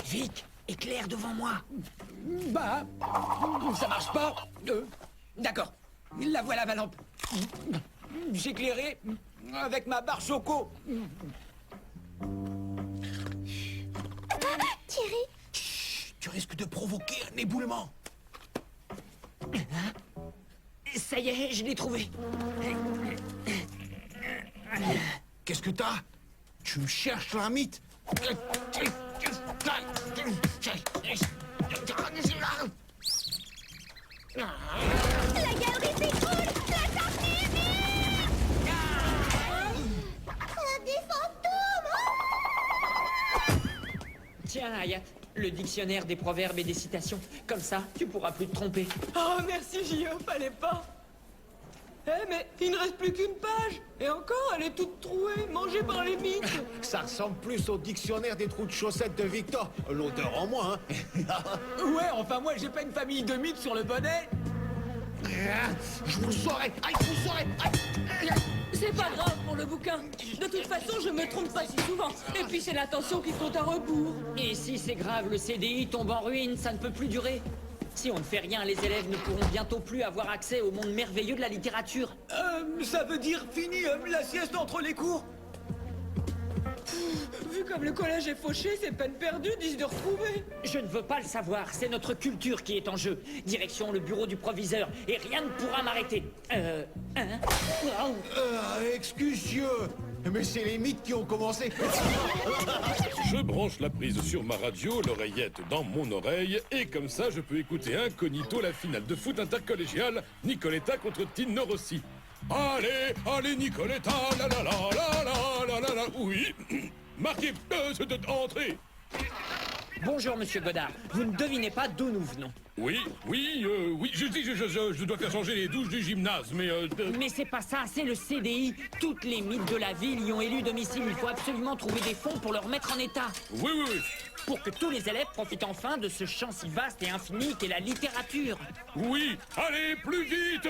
Vite, éclaire devant moi. Bah, ça marche pas. D'accord, la voilà ma lampe. J'éclairai avec ma barre choco. Thierry, Chut, tu risques de provoquer un éboulement. Ça y est, je l'ai trouvé. Qu'est-ce que t'as? Tu me cherches la mythe? la galerie s'écroule. La sortie est vide. Des fantômes. Tiens, Hayat, le dictionnaire des proverbes et des citations. Comme ça, tu pourras plus te tromper. Oh, merci J.E., fallait pas. Mais il ne reste plus qu'une page. Et encore, elle est toute trouée, mangée par les mythes. Ça ressemble plus au dictionnaire des trous de chaussettes de Victor. L'auteur en moins, hein. Ouais, enfin moi j'ai pas une famille de mythes sur le bonnet. Je vous saurai. Aïe, je vous saurai. Aïe. C'est pas grave pour le bouquin. De toute façon, je me trompe pas si souvent. Et puis c'est l'attention qui compte à rebours. Et si c'est grave, le CDI tombe en ruine, ça ne peut plus durer. Si on ne fait rien, les élèves ne pourront bientôt plus avoir accès au monde merveilleux de la littérature. Ça veut dire fini la sieste entre les cours. Vu comme le collège est fauché, c'est peine perdue d'y se retrouver. Je ne veux pas le savoir, c'est notre culture qui est en jeu. Direction le bureau du proviseur, et rien ne pourra m'arrêter. Waouh. Excusez, mais c'est les mythes qui ont commencé. Je branche la prise sur ma radio, l'oreillette dans mon oreille, et comme ça je peux écouter incognito la finale de foot intercollégial, Nicoletta contre Tino Rossi. Allez, allez Nicoletta, la la la la la la la la, oui, marquez, entrez. Bonjour, monsieur Godard. Vous ne devinez pas d'où nous venons. Oui, je dois faire changer les douches du gymnase, mais Mais c'est pas ça, c'est le CDI. Toutes les mythes de la ville y ont élu domicile. Il faut absolument trouver des fonds pour le remettre en état. oui. Pour que tous les élèves profitent enfin de ce champ si vaste et infini qu'est la littérature. Oui, allez, plus vite.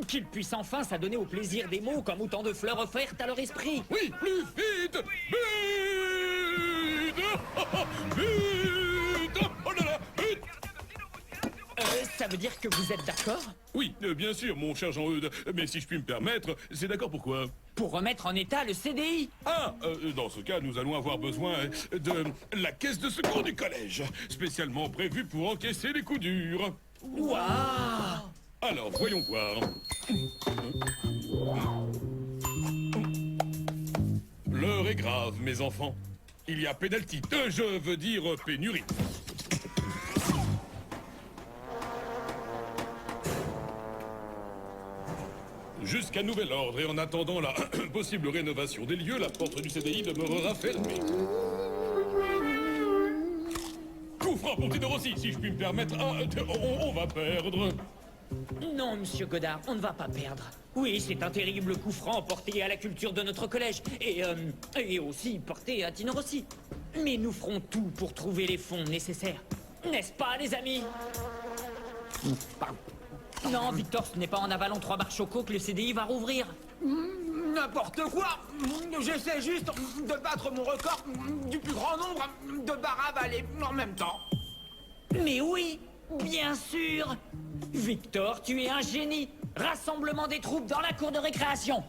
Qu'ils puissent enfin s'adonner au plaisir des mots comme autant de fleurs offertes à leur esprit. Oui, plus vite. Vite. Vite. Oh là là, vite. Ça veut dire que vous êtes d'accord? Oui, bien sûr, mon cher Jean-Eudes. Mais si je puis me permettre, c'est d'accord pourquoi? Pour remettre en état le CDI. Ah, dans ce cas, nous allons avoir besoin de la caisse de secours du collège, spécialement prévue pour encaisser les coups durs. Waouh! Alors, voyons voir. L'heure est grave, mes enfants. Il y a pénalty. Je veux dire pénurie. Jusqu'à nouvel ordre et en attendant la possible rénovation des lieux, la porte du CDI demeurera fermée. Coup franc pour Tino Rossi, si je puis me permettre. On va perdre. Non, monsieur Godard, on ne va pas perdre. Oui, c'est un terrible coup franc porté à la culture de notre collège. Et aussi porté à Tino Rossi. Mais nous ferons tout pour trouver les fonds nécessaires. N'est-ce pas, les amis? Non, Victor, ce n'est pas en avalant 3 barres choco que le CDI va rouvrir. N'importe quoi. J'essaie juste de battre mon record du plus grand nombre de barres avalées en même temps. Mais oui, bien sûr. Victor, tu es un génie. Rassemblement des troupes dans la cour de récréation.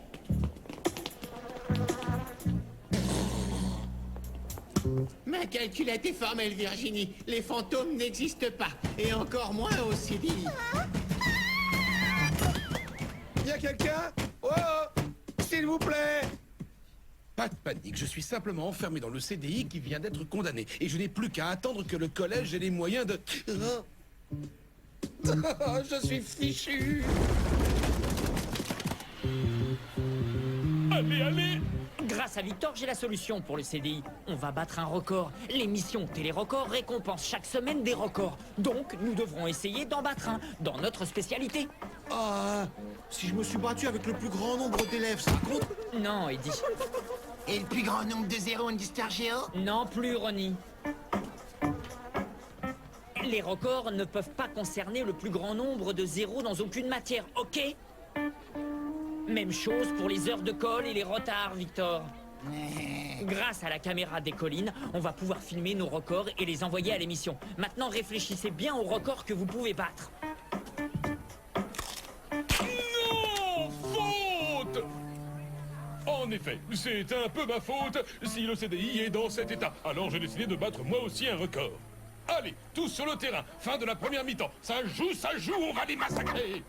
Ma calculette est formelle, Virginie. Les fantômes n'existent pas. Et encore moins au CDI. Y'a quelqu'un? Oh, s'il vous plaît. Pas de panique, je suis simplement enfermé dans le CDI qui vient d'être condamné. Et je n'ai plus qu'à attendre que le collège ait les moyens de... Je suis fichu. Allez, allez. Grâce à Victor, j'ai la solution pour le CDI. On va battre un record. L'émission Télé-Record récompense chaque semaine des records. Donc, nous devrons essayer d'en battre un, dans notre spécialité. Ah, si je me suis battu avec le plus grand nombre d'élèves, ça compte? Non, Eddie. Et le plus grand nombre de zéros en histoire géo? Non plus, Ronnie. Les records ne peuvent pas concerner le plus grand nombre de zéros dans aucune matière, ok? Même chose pour les heures de colle et les retards, Victor. Grâce à la caméra des collines, on va pouvoir filmer nos records et les envoyer à l'émission. Maintenant, réfléchissez bien aux records que vous pouvez battre. Non, faute. En effet, c'est un peu ma faute si le CDI est dans cet état. Alors j'ai décidé de battre moi aussi un record. Allez, tous sur le terrain, fin de la première mi-temps. Ça joue, on va les massacrer.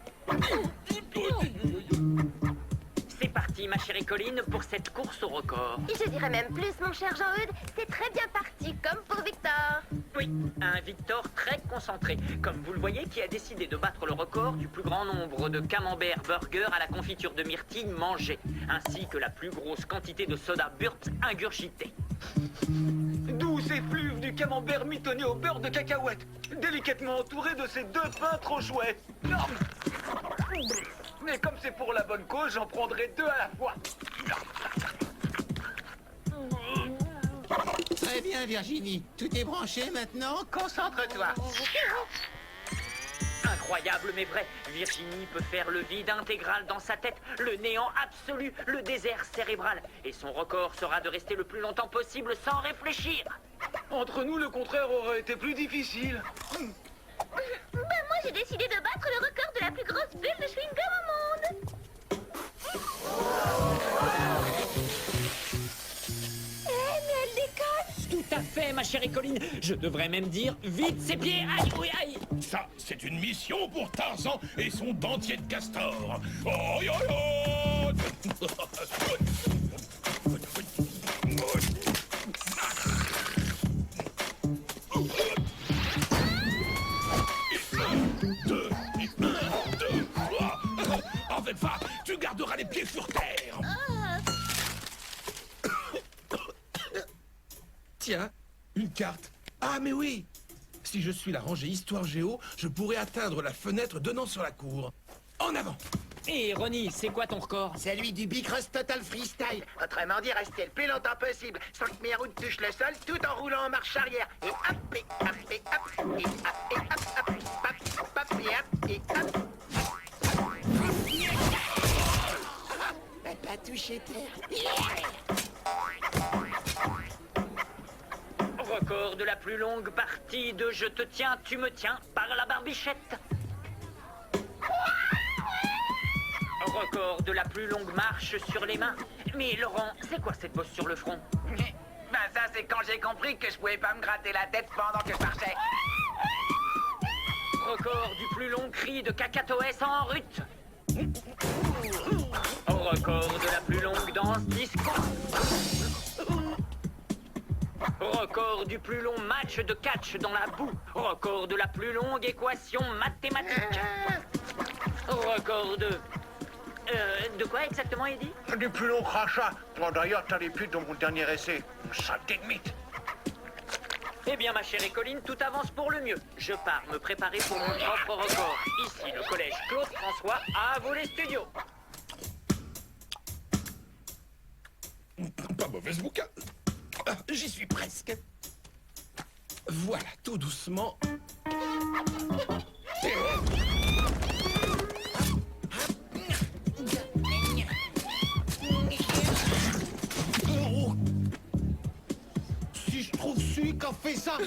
C'est parti, ma chérie Colline, pour cette course au record. Je dirais même plus, mon cher Jean-Eudes, c'est très bien parti, comme pour Victor. Oui, un Victor très concentré, comme vous le voyez, qui a décidé de battre le record du plus grand nombre de camembert burgers à la confiture de myrtille mangés, ainsi que la plus grosse quantité de soda Burt's ingurgité. D'où ces fluves du camembert mitonné au beurre de cacahuète, délicatement entouré de ces 2 pains trop chouettes. Mais comme c'est pour la bonne cause, j'en prendrai 2 à la fois. Très bien, Virginie. Tout est branché maintenant. Concentre-toi. Incroyable mais vrai, Virginie peut faire le vide intégral dans sa tête, le néant absolu, le désert cérébral. Et son record sera de rester le plus longtemps possible sans réfléchir. Entre nous, le contraire aurait été plus difficile. Ben moi, j'ai décidé de battre le record de la plus grosse bulle de chewing-gum au monde. Mais elle déconne. Tout à fait, ma chère Colline. Je devrais même dire vite ses pieds. Aïe, oui, aïe. Ça, c'est une mission pour Tarzan et son dentier de castor. Oh, yo, yo. Avec ça, tu garderas les pieds sur terre. Tiens, une carte. Ah, mais oui. Si je suis la rangée Histoire Géo, je pourrais atteindre la fenêtre donnant sur la cour. En avant. Et Ronnie, c'est quoi ton record? Celui du Bicross Total Freestyle. Autrement dit, rester le plus longtemps possible sans que mes roues touchent le sol tout en roulant en marche arrière. Et hop, et hop, et hop, et hop, et hop, hop, hop, hop, et hop, et hop. Pas touché terre. Record de la plus longue partie de Je te tiens, tu me tiens par la barbichette. Record de la plus longue marche sur les mains. Mais Laurent, c'est quoi cette bosse sur le front? Ben ça, c'est quand j'ai compris que je pouvais pas me gratter la tête pendant que je marchais. Record du plus long cri de cacatoès en rut. Record de la plus longue danse disco. Record du plus long match de catch dans la boue. Record de la plus longue équation mathématique. Record de... de quoi exactement, Eddie? Du plus long crachat. Oh, d'ailleurs, t'as les putes dans mon dernier essai. Saleté de mythe. Eh bien, ma chère Colline, tout avance pour le mieux. Je pars me préparer pour mon propre record. Ici, le collège Claude François, à vous les studios. Pas mauvaise bouquin. Ah, j'y suis presque. Voilà, tout doucement. Oh. Si je trouve celui qui a fait ça.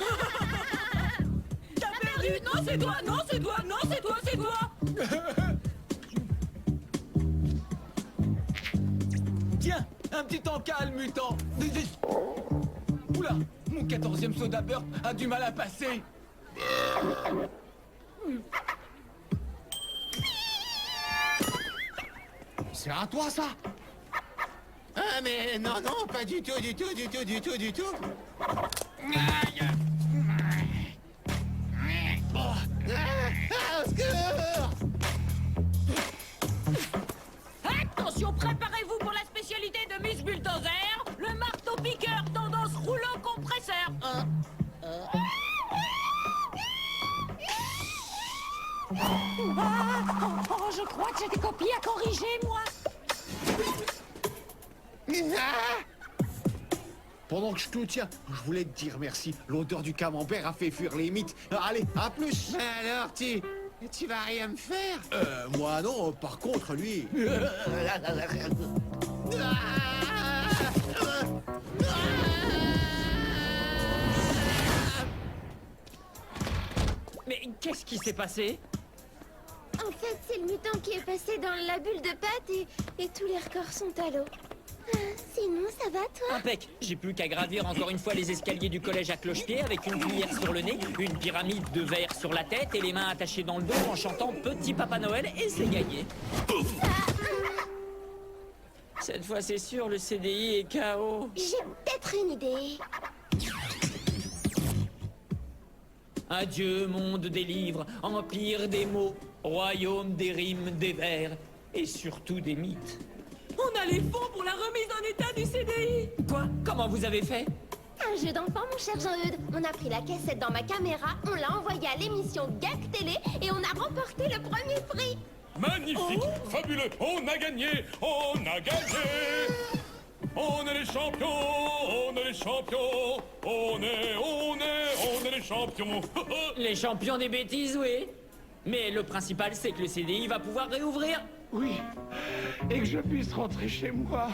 T'as perdu. Non, c'est toi, non, c'est toi, non, c'est toi, c'est toi. Tiens, un petit encas, mutant. Oula, mon 14e soda burp a du mal à passer. C'est à toi, ça. Ah mais non, non, pas du tout, du tout, du tout, du tout, du tout. Au secours! Attention, préparez-vous pour la spécialité bulldozer, le marteau-piqueur tendance rouleau compresseur. Je crois que j'ai des copies à corriger, moi. Pendant que je te tiens, je voulais te dire merci. L'odeur du camembert a fait fuir les mythes. Allez, à plus. Mais alors, tu vas rien me faire? Moi non, par contre, lui... Mais qu'est-ce qui s'est passé? En fait, c'est le mutant qui est passé dans la bulle de pâte et tous les records sont à l'eau. Sinon, ça va, toi? Impec. J'ai plus qu'à gravir encore une fois les escaliers du collège à cloche-pied avec une cuillère sur le nez, une pyramide de verre sur la tête et les mains attachées dans le dos en chantant Petit Papa Noël et c'est gagné. Cette fois, c'est sûr, le CDI est KO. J'ai peut-être une idée. Adieu, monde des livres, empire des mots, royaume des rimes, des vers et surtout des mythes. On a les fonds pour la remise en état du CDI. Quoi? Comment vous avez fait? Un jeu d'enfant, mon cher Jean-Eudes. On a pris la cassette dans ma caméra, on l'a envoyée à l'émission Gag Télé et on a remporté le premier prix. Magnifique, fabuleux, on a gagné, on a gagné. On est les champions, on est les champions, on est les champions. Les champions des bêtises, oui. Mais le principal, c'est que le CDI va pouvoir réouvrir. Oui, et que je puisse rentrer chez moi.